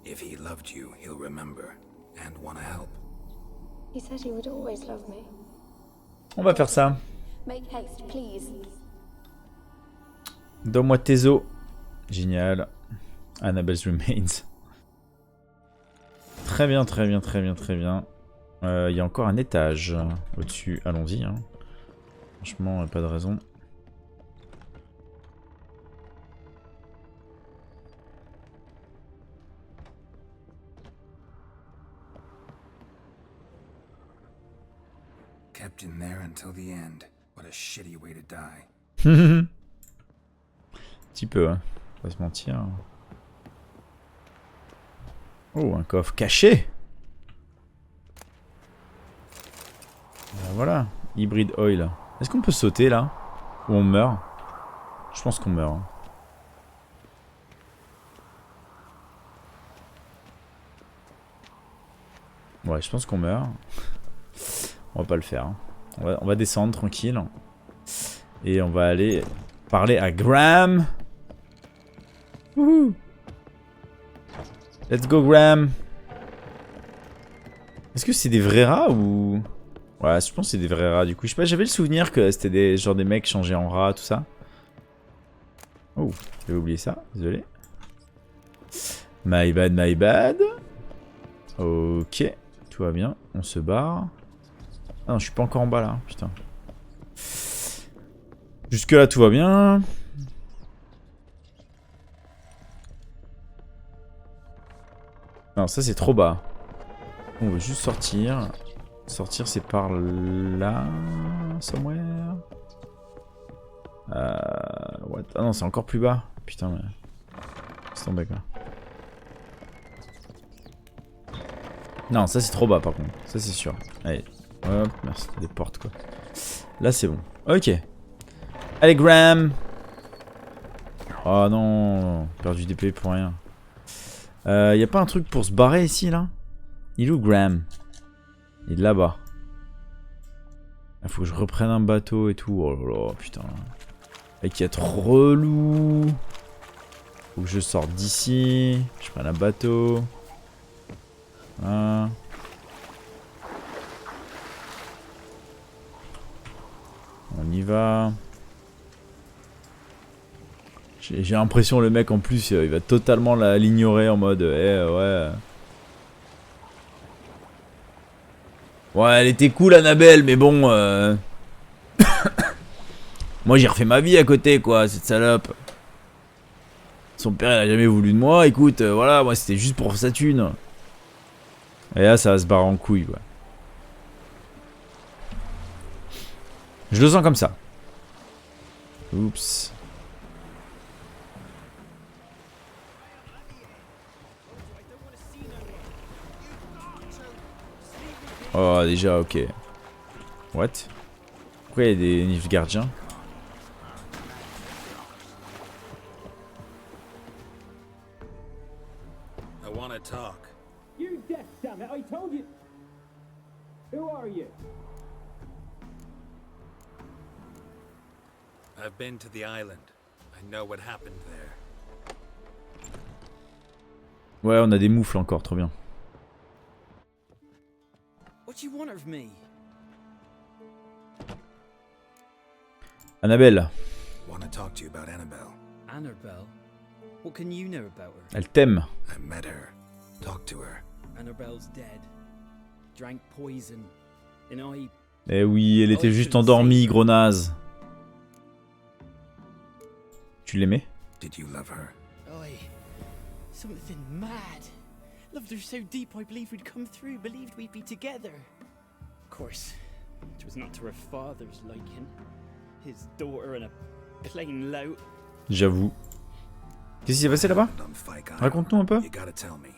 If he loved you, he'll remember, and want to help. He said he would always love me. On va faire ça. Make haste, please. Donne-moi tes os. Génial. Annabelle's Remains. Très bien, très bien, très bien, très bien. Il y a encore un étage au-dessus. Allons-y. Hein. Franchement, pas de raison. Kept in there until the end. What a shitty way to die. Un petit peu, hein. Faut pas se mentir. Oh, un coffre caché. Voilà. Hybrid oil. Est-ce qu'on peut sauter là? Ou on meurt? Je pense qu'on meurt. Hein. Ouais, je pense qu'on meurt. On va pas le faire. Hein. On va descendre tranquille. Et on va aller parler à Graham. Wouhou. Let's go Graham. Est-ce que c'est des vrais rats ou... Ouais, je pense que c'est des vrais rats du coup. Je sais pas, j'avais le souvenir que c'était des genre des mecs changés en rats, tout ça. Oh, j'avais oublié ça, désolé. My bad, my bad. Ok, tout va bien, on se barre. Ah non, je suis pas encore en bas là, putain. Jusque là tout va bien. Non, ça c'est trop bas. On veut juste sortir. Sortir c'est par là. Somewhere. What? Ah non, c'est encore plus bas. Putain, mais... C'est tombé quoi. Non, ça c'est trop bas par contre. Ça c'est sûr. Allez. Hop, merci. Des portes quoi. Là c'est bon. Ok. Allez Graham. Oh non. Perdu des PV pour rien. Y a pas un truc pour se barrer ici là? Il est où Graham? Il est là-bas. Il faut que je reprenne un bateau et tout. Oh là là, putain. Mec, il y a trop relou. Faut que je sorte d'ici. Je prenne un bateau. Voilà. On y va. J'ai l'impression le mec en plus il va totalement l'ignorer en mode ouais Ouais, elle était cool, Annabelle, mais bon... Moi, j'ai refait ma vie à côté, quoi, cette salope. Son père, il a jamais voulu de moi. Écoute, voilà, moi, c'était juste pour sa thune. Et là, ça va se barrer en couille, quoi. Je le sens comme ça. Oups. Oh, déjà, ok. What? Pourquoi il y a des Nilfgaardiens? I want to talk. You're deaf, damn it! I told you. Who are you? I've been to the island. I know what happened there. Ouais, on a des moufles encore, trop bien. What do you want of me? Annabelle. Want to talk to you about Annabelle. Annabelle? What can you know about her? Elle t'aime. I met her. Talked to her. Annabelle's dead. Drank poison. And I... Eh oui, elle était juste endormie, gros naze. Tu l'aimais? Did you love her? I... Something mad. Loved her so deep I believed we'd come through, believed we'd be together. Of course, it was not to her father's liking. His daughter and a plain lout. J'avoue. Qu'est-ce qui s'est passé là-bas? Raconte-nous un peu. You gotta tell me.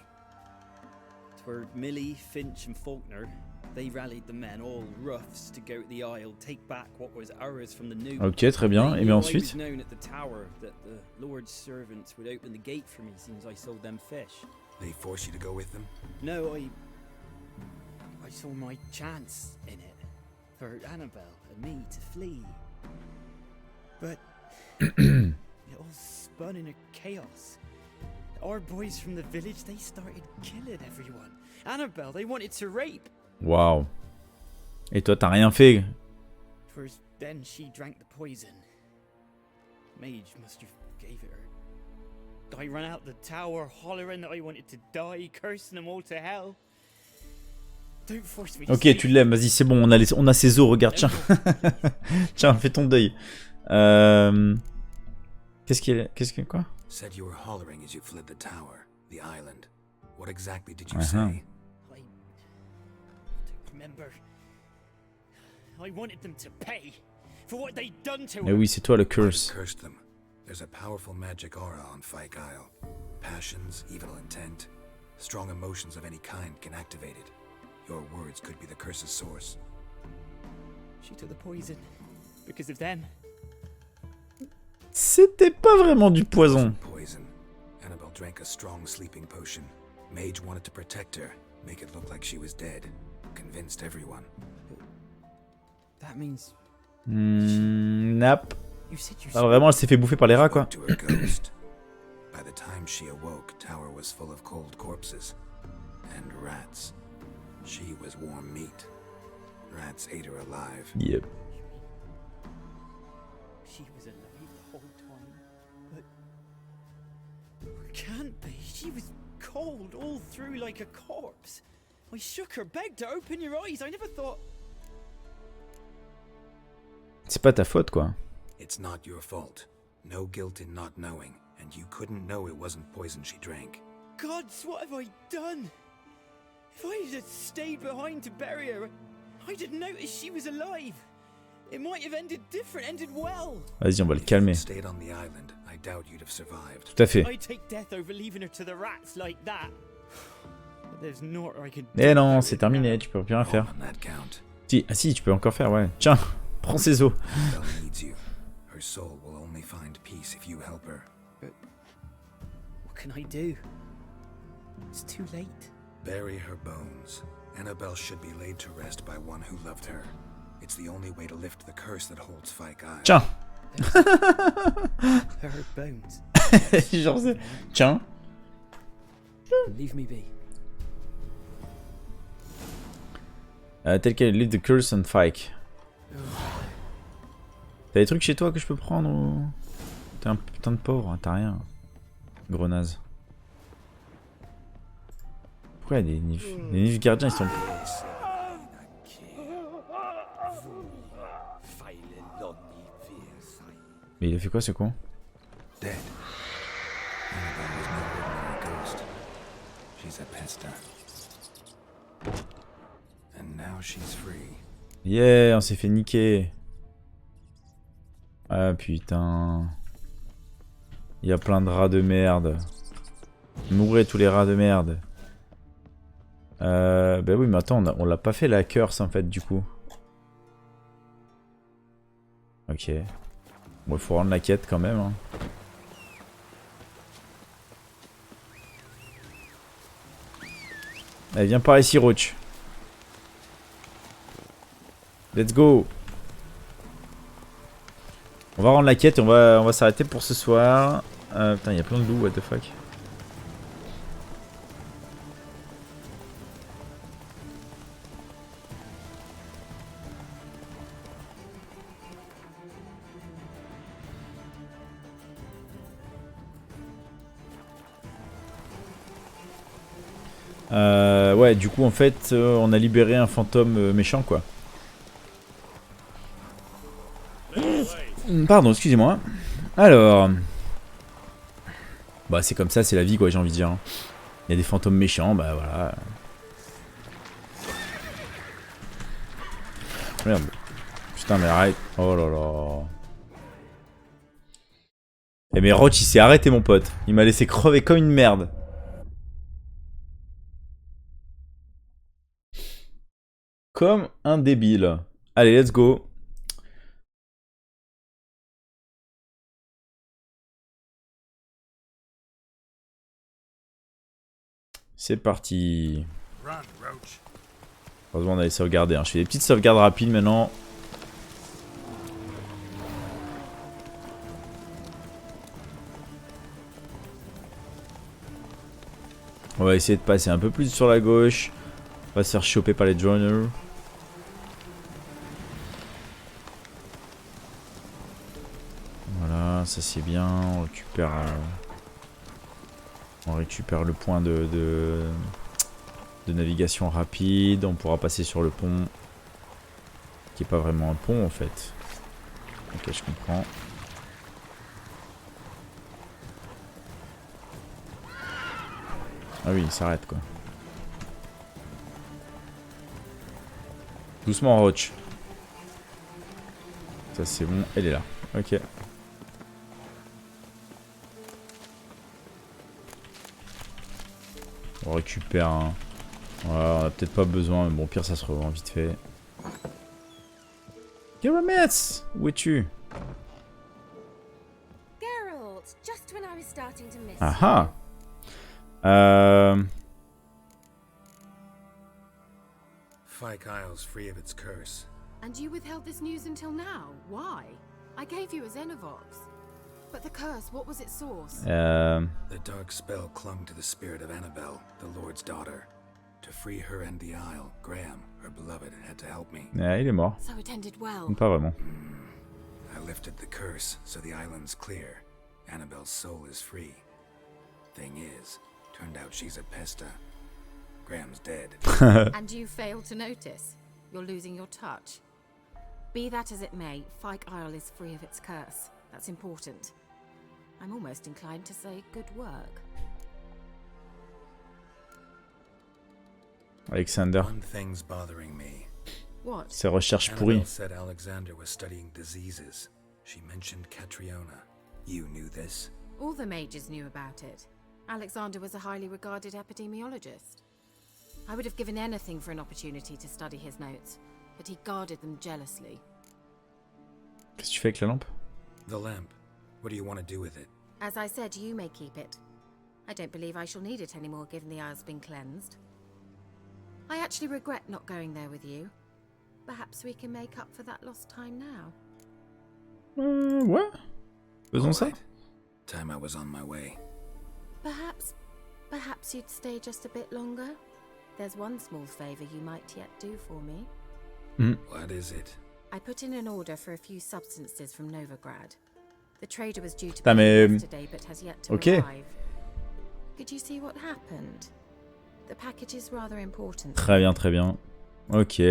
Twere Millie, Finch and Faulkner. They rallied the men, all roughs, to go to the Isle, take back what was ours from the new. Ok, très bien. Et bien ensuite? I was known at the tower that the Lord's servants would open the gate for me since I sold them fish. They force you to go with them? No, I saw my chance in it. For Annabelle and me to flee. But it all spun in a chaos. Our boys from the village, they started killing everyone. Annabelle, they wanted to rape. Waouh. Et toi, t'as rien fait? Twas then she drank the poison. Mage must have gave it her. I ran out the tower, hollering that I wanted to die, cursing them all to hell. Don't force me to Ok, tu l'aimes, vas-y, c'est bon, on a ses os, regarde, tiens. Tiens, fais ton deuil. Qu'est-ce qu'il quoi? Said you were hollering as you fled the tower, the island. What exactly did you say? I don't remember. I wanted them to pay for what they'd done to her. Eh oui, c'est toi le curse. Cursed them. There's a powerful magic aura on Fyke Isle. Passions, evil intent, strong emotions of any kind can activate it. Your words could be the curse's source. She took the poison because of them. C'était pas vraiment du poison. Poison. Annabelle drank a strong sleeping potion. Mage wanted to protect her, make it look like she was dead. Convinced everyone. That means... Nap. Ah, vraiment, elle s'est fait bouffer par les rats, quoi. By the time she awoke, tower was full of cold corpses and rats. She was warm meat. Rats ate her alive. Yep. She was alive the whole time, but it can't be. She was cold all through like a corpse. I shook her, begged her, open your eyes. I never thought. C'est pas ta faute, quoi. It's not your fault. No guilt in not knowing, and you couldn't know it wasn't poison she drank. Gods, what have I done? If I had stayed behind to bury her, I didn't notice she was alive. It might have ended different, ended well. Vas-y, on va le calmer. Stayed on the island, I doubt you'd have survived. Tout à fait. I take death over leaving her to the rats like that. But there's naught I can do. Eh non, c'est terminé, tu peux plus rien faire. Si, ah si, tu peux encore faire, ouais. Tiens, prends ses os. Her soul will only find peace if you help her. But what can I do? It's too late. Bury her bones. Annabelle should be laid to rest by one who loved her. It's the only way to lift the curse that holds Fyke Isle. Tiens. Her bones. Genre c'est... Tiens. Leave me be. Tel quel, leave the curse on Fyke. T'as des trucs chez toi que je peux prendre ou... T'es un putain de pauvre, hein, t'as rien. Grenaze. Pourquoi il y a des Nilfgaardiens, ils sont... Mais il a fait quoi ce con? Dead. Annabelle was no ordinary ghost. She's a pester. And now she's free. Yeah, on s'est fait niquer. Ah putain. Il y a plein de rats de merde. Mourrez tous les rats de merde. Bah oui, mais attends, on l'a pas fait la curse en fait du coup. Ok. Bon, il faut rendre la quête quand même. Hein. Allez, viens par ici, Roach. Let's go. On va rendre la quête et on va s'arrêter pour ce soir. Putain, il y a plein de loups, what the fuck. Ouais, du coup, en fait, on a libéré un fantôme méchant, quoi. Pardon, excusez-moi. Alors... Bah, c'est comme ça, c'est la vie, quoi, j'ai envie de dire. Hein. Il y a des fantômes méchants, bah voilà. Merde. Putain, mais arrête. Oh là là. Eh mais Roach, il s'est arrêté, mon pote. Il m'a laissé crever comme une merde. Comme un débile. Allez, let's go. C'est parti. Heureusement on a les sauvegarder. Hein. Je fais des petites sauvegardes rapides maintenant. On va essayer de passer un peu plus sur la gauche. On va se faire choper par les joiners. Voilà, ça c'est bien. On récupère le point de navigation rapide. On pourra passer sur le pont. Qui est pas vraiment un pont en fait. Ok, je comprends. Ah oui, il s'arrête quoi. Doucement Roach. Ça c'est bon, elle est là. Ok. On récupère un... Voilà, on a peut-être pas besoin, mais bon, pire ça se revend vite fait. Geralt, où es-tu? Geralt, just when I was starting to miss Aha. Fyke Isle's free of its curse. And you withheld this news until now. Why? I gave you a Xenovox. But the curse, what was its source? The dark spell clung to the spirit of Annabelle, the Lord's daughter. To free her and the Isle, Graham, her beloved, had to help me. Ah, il est mort. So it ended well. Pas vraiment. I lifted the curse, so the island's clear. Annabelle's soul is free. Thing is, turned out she's a pesta. Graham's dead. And you failed to notice? You're losing your touch. Be that as it may, Fyke Isle is free of its curse. That's important. I'm almost inclined to say good work. Alexander. One thing's bothering me. What? Ses recherches Annabelle pourries. said Alexander was studying diseases. She mentioned Catriona. You knew this? All the mages knew about it. Alexander was a highly regarded epidemiologist. I would have given anything for an opportunity to study his notes, but he guarded them jealously. Qu'est-ce que tu fais avec la lampe? The lamp. What do you want to do with it? As I said, you may keep it. I don't believe I shall need it anymore given the Isle's been cleansed. I actually regret not going there with you. Perhaps we can make up for that lost time now. Ouais. Faisons ça. Time I was on my way. Perhaps you'd stay just a bit longer? There's one small favor you might yet do for me. What is it? I put in an order for a few substances from Novigrad. The trader was due to Putain, be mais... here yesterday, but has yet to Ok. arrive. Could you see what happened? The package is rather important. Très bien, très bien. Ok.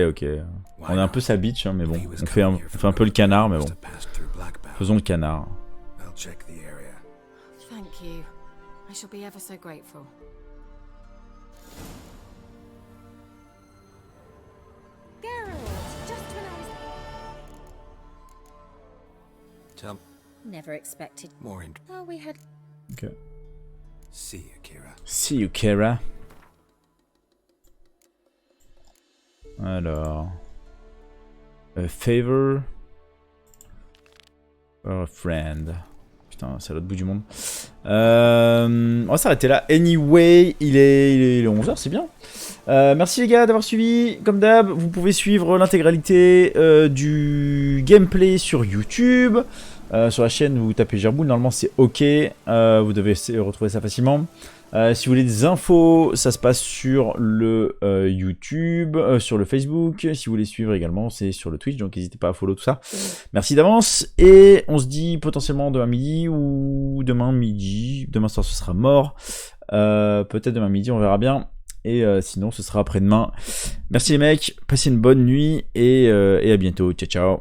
On est un peu sa bitch, hein, mais bon. On fait un peu le canard, mais bon. Faisons le canard. Thank you. I shall be ever so grateful. Geralt, just when I was... Tell Never expected. more in. Oh, we had... Ok. See you, Kira. See you, Kira. Alors... A favor... or a friend. Putain, c'est à l'autre bout du monde. On va s'arrêter là. Anyway, il est 11h, c'est bien. Merci les gars d'avoir suivi. Comme d'hab, vous pouvez suivre l'intégralité du gameplay sur YouTube. Sur la chaîne, vous tapez Gerboul, normalement c'est ok. Vous devez retrouver ça facilement. Si vous voulez des infos, ça se passe sur le YouTube, sur le Facebook. Si vous voulez suivre également, c'est sur le Twitch, donc n'hésitez pas à follow tout ça. Merci d'avance, et on se dit potentiellement demain midi ou demain midi. Demain soir, ce sera mort. Peut-être demain midi, on verra bien. Et sinon, ce sera après-demain. Merci les mecs, passez une bonne nuit, et à bientôt. Ciao, ciao.